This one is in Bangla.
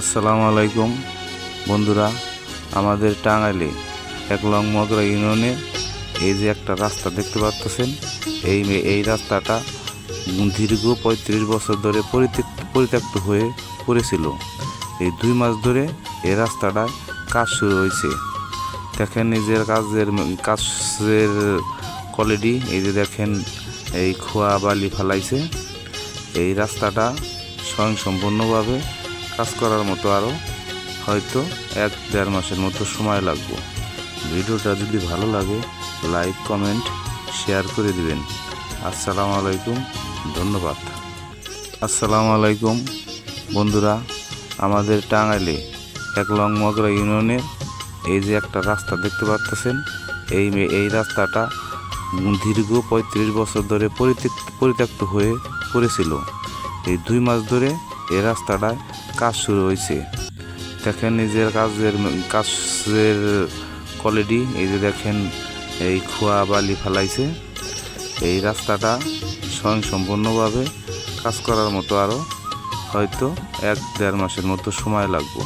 আসসালামু আলাইকুম বন্ধুরা, আমাদের টাঙ্গাইলে ১ নং মগরা ইউনিয়নে এই যে একটা রাস্তা দেখতে পাচ্ছেন, এই রাস্তাটা দীর্ঘ ৩৫ বছর ধরে পরিত্যক্ত হয়ে পড়েছিল। এই ২ মাস ধরে এই রাস্তাটায় কাজ শুরু হয়েছে। দেখেন নিজের কাজের কোয়ালিটি, এই যে দেখেন এই খোয়া বালি ফেলাইছে। এই রাস্তাটা স্বয়ংসম্পূর্ণভাবে কাজ করার মতো আরও হয়তো ১-১.৫ মাসের মতো সময় লাগবে। ভিডিওটা যদি ভালো লাগে লাইক কমেন্ট শেয়ার করে দিবেন। আসসালামু আলাইকুম, ধন্যবাদ। আসসালামু আলাইকুম বন্ধুরা, আমাদের টাঙ্গাইলে ১ নং মগরা ইউনিয়নে এই যে একটা রাস্তা দেখতে পাচ্ছেন, এই রাস্তাটা দীর্ঘ ৩৫ বছর ধরে পরিত্যক্ত হয়ে পড়েছিল। এই ২ মাস ধরে এই রাস্তাটায় কাজ শুরু হয়েছে। দেখেন নিজের কাজের কোয়ালিটি, এই যে দেখেন এই খোয়া বালি ফেলাইছে। এই রাস্তাটা স্বয়ংসম্পূর্ণভাবে কাজ করার মতো আরও হয়তো ১-১.৫ মাসের মতো সময় লাগবে।